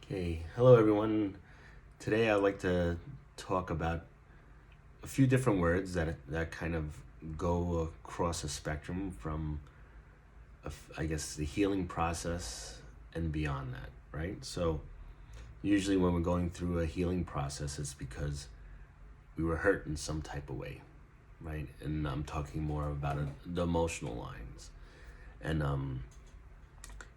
Okay, hello everyone. Today I'd like to talk about a few different words that kind of go across a spectrum from, I guess, the healing process and beyond that, right? So usually when we're going through a healing process, it's because we were hurt in some type of way, right? And I'm talking more about the emotional lines. And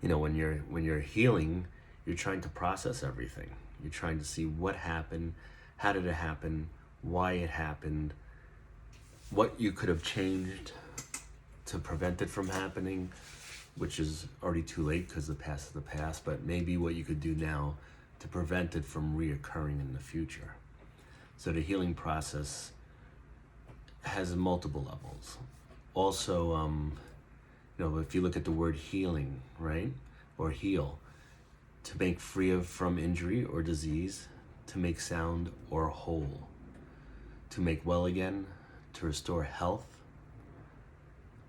when you're healing, you're trying to process everything. You're trying to see what happened, how did it happen, why it happened, what you could have changed to prevent it from happening, which is already too late because the past is the past, but maybe what you could do now to prevent it from reoccurring in the future. So the healing process has multiple levels. Also, if you look at the word healing, right, or heal, to make free of from injury or disease, to make sound or whole, to make well again, to restore health,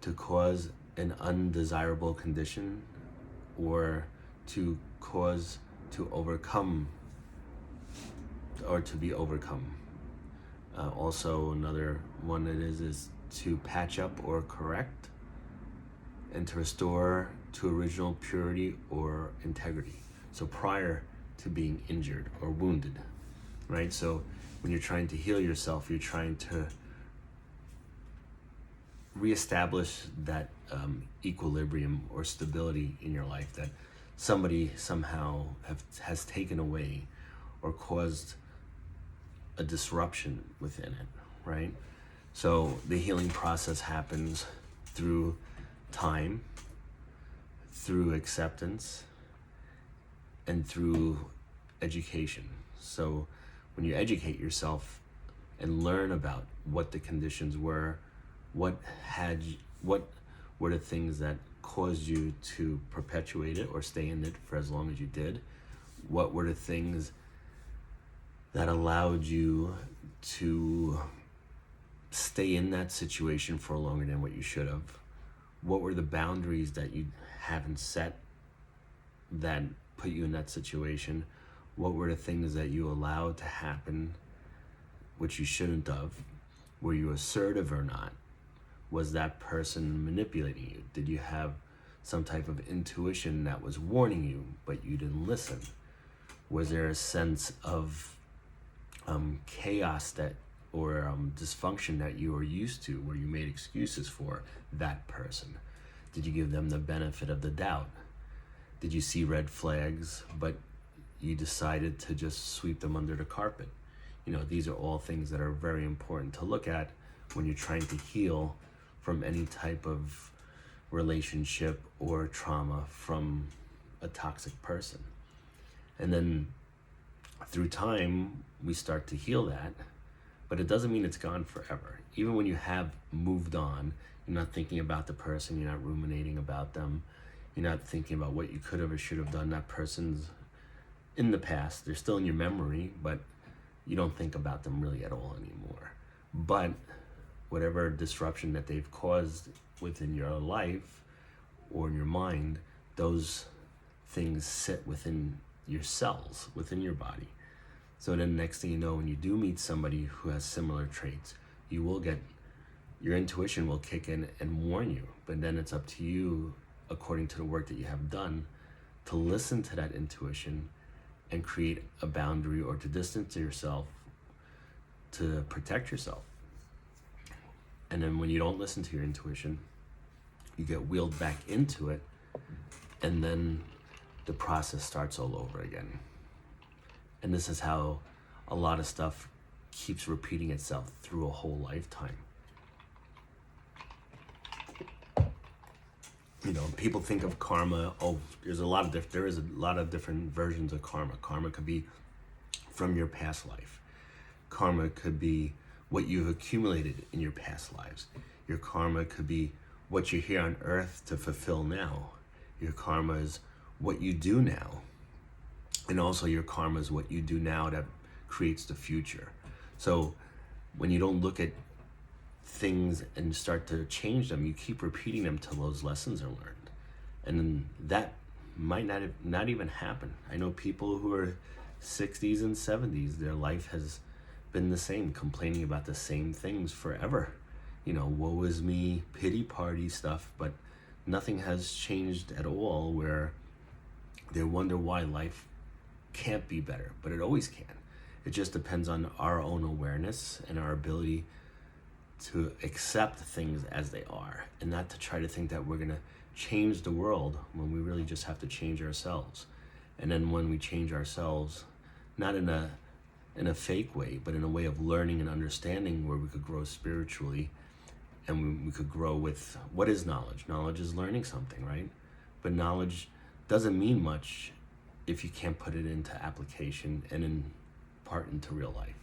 to cause an undesirable condition, or to cause to overcome or to be overcome. Also, another one it is to patch up or correct, and to restore to original purity or integrity. So prior to being injured or wounded, right? So when you're trying to heal yourself, you're trying to reestablish that equilibrium or stability in your life that somebody somehow has taken away or caused a disruption within it, right? So the healing process happens through time, through acceptance, and through education. So when you educate yourself and learn about what the conditions were, what were the things that caused you to perpetuate it or stay in it for as long as you did, what were the things that allowed you to stay in that situation for longer than what you should have, what were the boundaries that you haven't set that put you in that situation, what were the things that you allowed to happen which you shouldn't have, were you assertive or not, was that person manipulating you, did you have some type of intuition that was warning you but you didn't listen, was there a sense of chaos that or dysfunction that you were used to where you made excuses for that person, did you give them the benefit of the doubt, did you see red flags but you decided to just sweep them under the carpet? These are all things that are very important to look at when you're trying to heal from any type of relationship or trauma from a toxic person. And then through time, we start to heal that, but it doesn't mean it's gone forever. Even when you have moved on, you're not thinking about the person, you're not ruminating about them, you're not thinking about what you could have or should have done. That person's in the past, they're still in your memory, but you don't think about them really at all anymore. But whatever disruption that they've caused within your life or in your mind, those things sit within your cells, within your body. So then next thing you know, when you do meet somebody who has similar traits, your intuition will kick in and warn you. But then it's up to you, according to the work that you have done, to listen to that intuition and create a boundary or to distance yourself to protect yourself. And then when you don't listen to your intuition, you get wheeled back into it, and then the process starts all over again. And this is how a lot of stuff keeps repeating itself through a whole lifetime. People think of karma. There is a lot of different versions of karma. Karma could be from your past life. Karma could be what you've accumulated in your past lives. Your karma could be what you're here on earth to fulfill now. Your karma is what you do now. And also your karma is what you do now that creates the future. So when you don't look at things and start to change them, you keep repeating them till those lessons are learned. And then that might not even happen. I know people who are 60s and 70s, their life has been the same, complaining about the same things forever. Woe is me, pity party stuff, but nothing has changed at all, where they wonder why life can't be better, but it always can. It just depends on our own awareness and our ability to accept things as they are, and not to try to think that we're going to change the world, when we really just have to change ourselves. And then when we change ourselves, not in a fake way, but in a way of learning and understanding, where we could grow spiritually, and we could grow with what is knowledge. Knowledge is learning something, right? But knowledge doesn't mean much if you can't put it into application and in part into real life.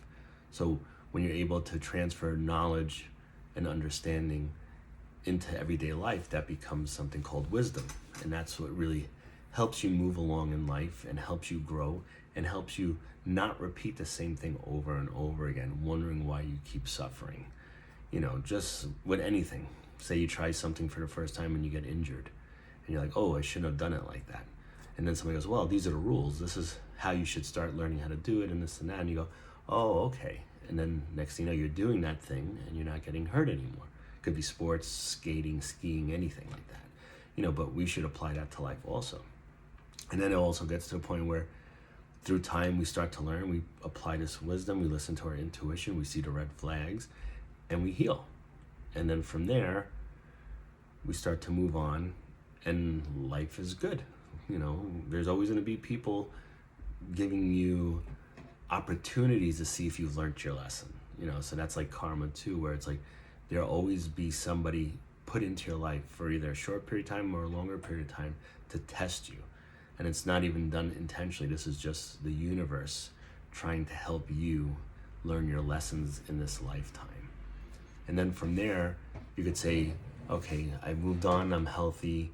So when you're able to transfer knowledge and understanding into everyday life, that becomes something called wisdom. And that's what really helps you move along in life, and helps you grow, and helps you not repeat the same thing over and over again, wondering why you keep suffering. Just with anything. Say you try something for the first time and you get injured, and you're like, oh, I shouldn't have done it like that. And then somebody goes, well, these are the rules. This is how you should start learning how to do it, and this and that. And you go, oh, okay. And then next thing you know, you're doing that thing and you're not getting hurt anymore. It could be sports, skating, skiing, anything like that. But we should apply that to life also. And then it also gets to a point where through time we start to learn, we apply this wisdom, we listen to our intuition, we see the red flags, and we heal. And then from there, we start to move on, and life is good. There's always going to be people giving you opportunities to see if you've learned your lesson. So that's like karma too, where it's like there'll always be somebody put into your life for either a short period of time or a longer period of time to test you. And it's not even done intentionally. This is just the universe trying to help you learn your lessons in this lifetime. And then from there, you could say, okay, I've moved on, I'm healthy,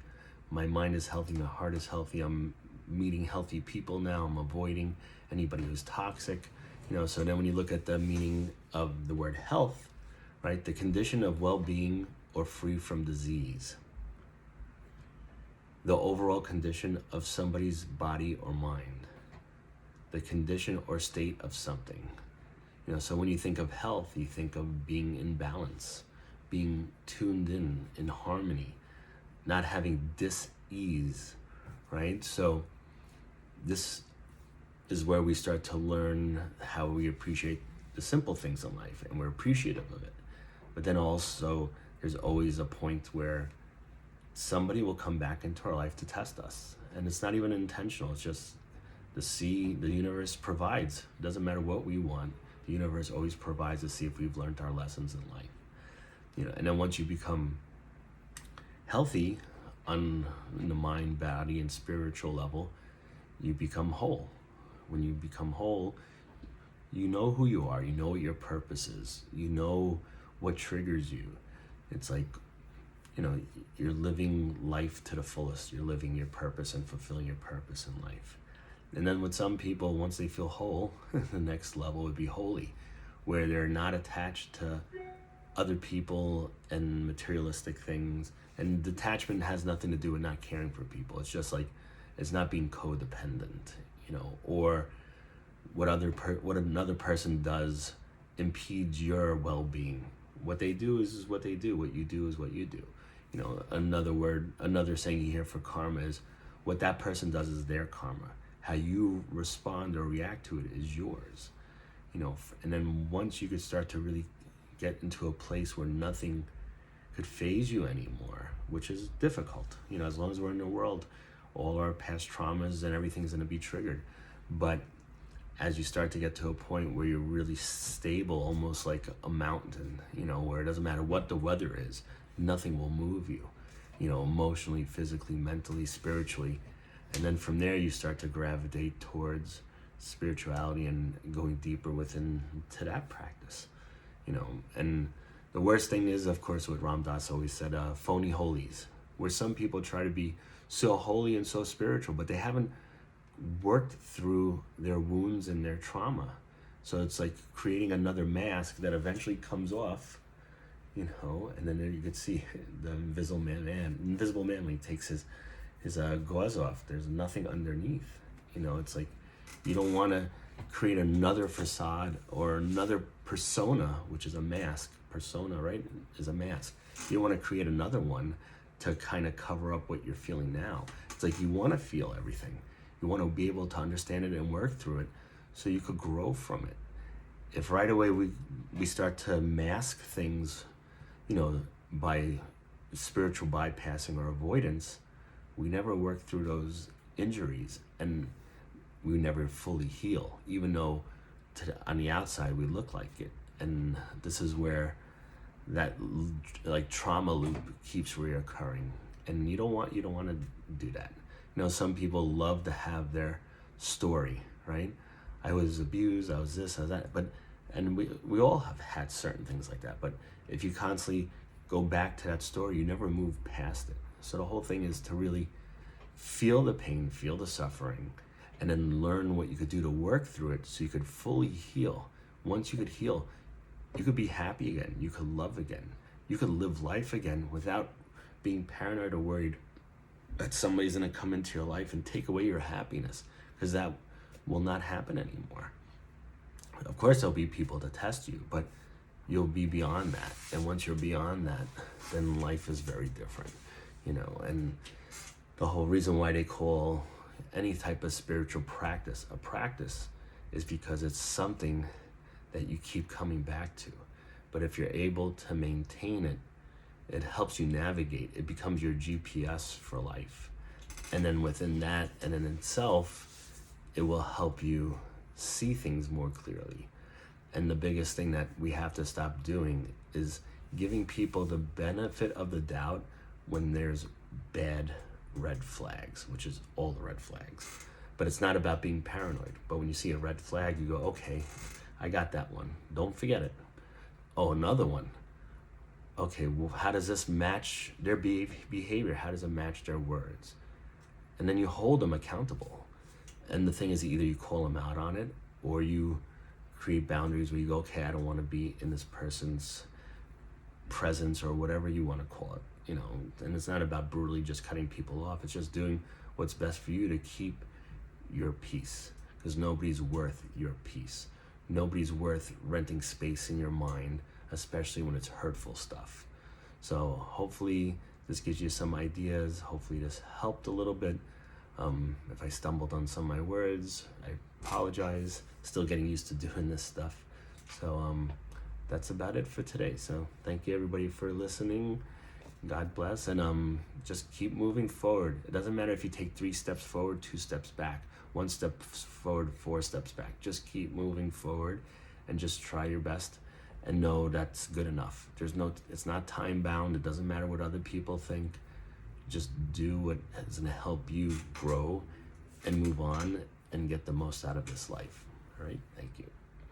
my mind is healthy, my heart is healthy, I'm meeting healthy people now, I'm avoiding anybody who's toxic. So then when you look at the meaning of the word health, right, the condition of well-being or free from disease, the overall condition of somebody's body or mind, the condition or state of something. So when you think of health, you think of being in balance, being tuned in harmony, not having dis-ease, right? So this is where we start to learn how we appreciate the simple things in life, and we're appreciative of it. But then also, there's always a point where somebody will come back into our life to test us. And it's not even intentional, it's just the universe provides. It doesn't matter what we want. The universe always provides to see if we've learned our lessons in life. And then once you become healthy in the mind, body, and spiritual level, you become whole. When you become whole, you know who you are. You know what your purpose is. You know what triggers you. It's like, you're living life to the fullest. You're living your purpose and fulfilling your purpose in life. And then with some people, once they feel whole, the next level would be holy, where they're not attached to other people and materialistic things. And detachment has nothing to do with not caring for people. It's just like, it's not being codependent, or what another person does impedes your well-being. What they do is what they do. What you do is what you do. Another saying you hear for karma is, what that person does is their karma. How you respond or react to it is yours. And then once you could start to really get into a place where nothing could phase you anymore, which is difficult. As long as we're in the world, all our past traumas and everything's going to be triggered. But as you start to get to a point where you're really stable, almost like a mountain, where it doesn't matter what the weather is, nothing will move you, emotionally, physically, mentally, spiritually. And then from there, you start to gravitate towards spirituality and going deeper within to that practice, And the worst thing is, of course, what Ram Dass always said, phony holies, where some people try to be so holy and so spiritual, but they haven't worked through their wounds and their trauma. So it's like creating another mask that eventually comes off, and then there you could see the invisible man when he takes his gauze off. There's nothing underneath. It's like you don't want to create another facade or another persona, which is a mask. Persona, right, is a mask. You don't want to create another one to kind of cover up what you're feeling now. It's like you want to feel everything. You want to be able to understand it and work through it so you could grow from it. If right away we start to mask things, by spiritual bypassing or avoidance, we never work through those injuries and we never fully heal, even though on the outside we look like it. And this is where that like trauma loop keeps reoccurring, and you don't want to do that. Some people love to have their story, right? I was abused, I was this, I was that, and we all have had certain things like that. But if you constantly go back to that story, you never move past it. So the whole thing is to really feel the pain, feel the suffering, and then learn what you could do to work through it so you could fully heal. Once you could heal, you could be happy again, you could love again, you could live life again without being paranoid or worried that somebody's gonna come into your life and take away your happiness, because that will not happen anymore. Of course there'll be people to test you, but you'll be beyond that. And once you're beyond that, then life is very different, and the whole reason why they call any type of spiritual practice a practice is because it's something that you keep coming back to. But if you're able to maintain it, it helps you navigate. It becomes your GPS for life. And then within that and in itself, it will help you see things more clearly. And the biggest thing that we have to stop doing is giving people the benefit of the doubt when there's bad red flags, which is all the red flags. But it's not about being paranoid. But when you see a red flag, you go, okay, I got that one. Don't forget it. Oh, another one. Okay, well, how does this match their behavior? How does it match their words? And then you hold them accountable. And the thing is, either you call them out on it, or you create boundaries where you go, okay, I don't want to be in this person's presence, or whatever you want to call it, and it's not about brutally just cutting people off. It's just doing what's best for you to keep your peace, because nobody's worth your peace. Nobody's worth renting space in your mind, especially when it's hurtful stuff. So hopefully this gives you some ideas. Hopefully this helped a little bit. If I stumbled on some of my words, I apologize. Still getting used to doing this stuff. So that's about it for today. So thank you everybody for listening. God bless, and just keep moving forward. It doesn't matter if you take 3 steps forward, 2 steps back, 1 step forward, 4 steps back. Just keep moving forward and just try your best, and know that's good enough. It's not time bound. It doesn't matter what other people think. Just do what is going to help you grow and move on and get the most out of this life. All right, thank you.